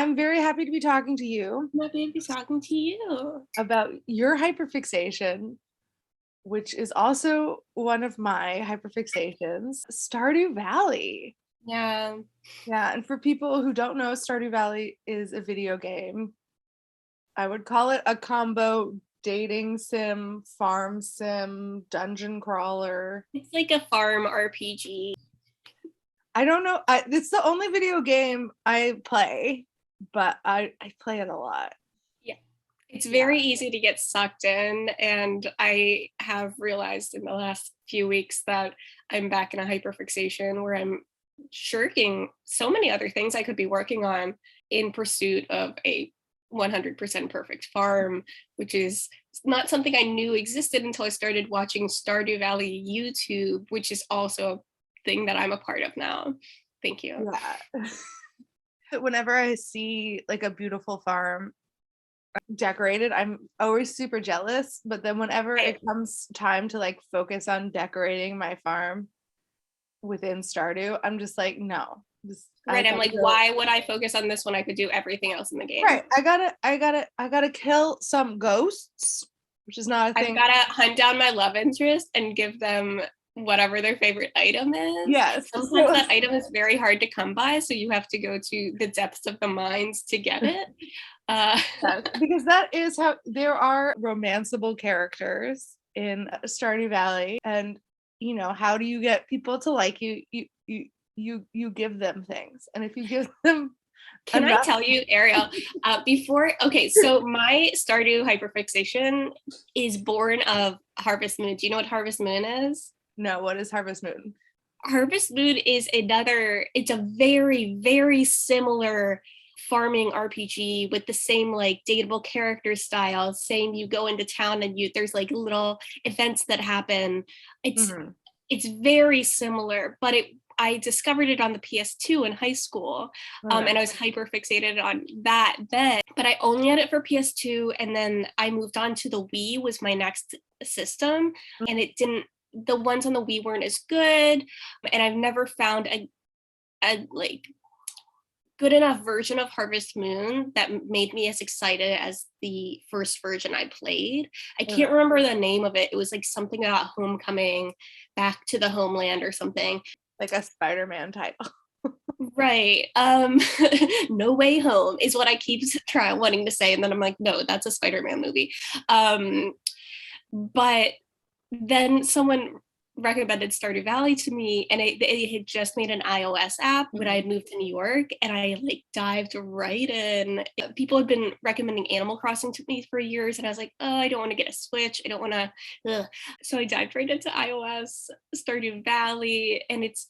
I'm very happy to be talking to you I'm happy to be talking to you. about your hyperfixation, which is also one of my hyperfixations, Stardew Valley. Yeah. Yeah, and for people who don't know, Stardew Valley is a video game. I would call it a combo dating sim, farm sim, dungeon crawler. It's like a farm RPG. I don't know. It's the only video game I play, but I play it a lot. Yeah. It's very easy to get sucked in, and I have realized in the last few weeks that I'm back in a hyperfixation where I'm shirking so many other things I could be working on in pursuit of a 100% perfect farm, which is not something I knew existed until I started watching Stardew Valley YouTube, which is also a thing that I'm a part of now. Thank you. Yeah. Whenever I see like a beautiful farm decorated, I'm always super jealous. But then whenever Right. it comes time to like focus on decorating my farm within Stardew, I'm just like, no. I Right. I'm gotta like, go. why would I focus on this when I could do everything else in the game? Right. I gotta kill some ghosts, which is not a I've thing. got to hunt down my love interest and give them whatever their favorite item is. Yes. Sometimes that item is very hard to come by, so you have to go to the depths of the mines to get it. Yes, because that is how there are romanceable characters in Stardew Valley, and how do you get people to like you? You give them things, and if you give them Can I enough, tell you, Ariel, so my Stardew hyperfixation is born of Harvest Moon. Do you know what Harvest Moon is? no, what is Harvest Moon? Harvest Moon is it's a very, very similar farming RPG with the same like dateable character style. Same, you go into town and there's like little events that happen. It's Mhm. it's very similar, but I discovered it on the PS2 in high school, Okay. and I was hyper fixated on that then. But I only had it for PS2, and then I moved on to the Wii was my next system, and it didn't. The ones on the Wii weren't as good, and I've never found a like good enough version of Harvest Moon that made me as excited as the first version I played. I can't Okay. remember the name of it. It was like something about homecoming, back to the homeland or something. Like a Spider-Man title. Right. No Way Home is what I keep wanting to say, and then I'm like, no, that's a Spider-Man movie. But then someone recommended Stardew Valley to me, and it had just made an iOS app when I had moved to New York, and I like dived right in. People had been recommending Animal Crossing to me for years, and I was like, oh, I don't want to get a Switch. I don't want to. So I dived right into iOS, Stardew Valley, and it's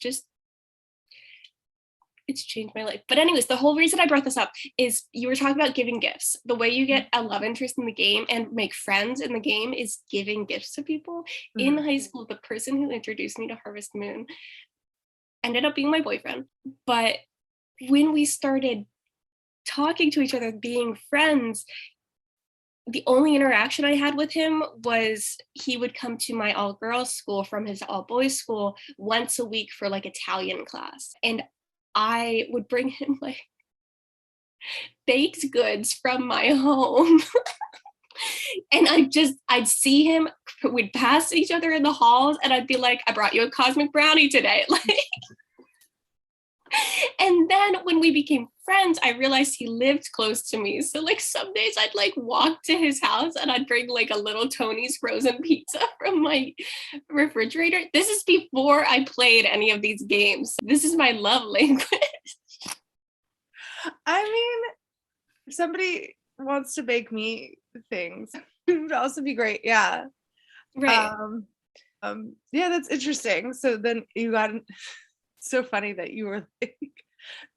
changed my life. But anyways, the whole reason I brought this up is you were talking about giving gifts. The way you get a love interest in the game and make friends in the game is giving gifts to people. In Mhm. high school, the person who introduced me to Harvest Moon ended up being my boyfriend. But when we started talking to each other, being friends, the only interaction I had with him was he would come to my all girls school from his all boys school once a week for like Italian class. And I would bring him like baked goods from my home. And I'd see him, we'd pass each other in the halls, and I'd be like, I brought you a cosmic brownie today. Like, and then when we became friends, I realized he lived close to me. So like some days I'd like walk to his house and I'd bring like a little Tony's frozen pizza from my refrigerator. This is before I played any of these games. This is my love language. I mean, if somebody wants to bake me things, it would also be great. Yeah. Right. Yeah, that's interesting. So then you got so funny that you were like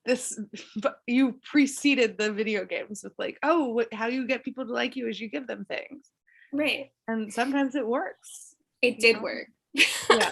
this, but you preceded the video games with like, oh, how you get people to like you is you give them things, Right. and sometimes it works. It you did know? work. Yeah.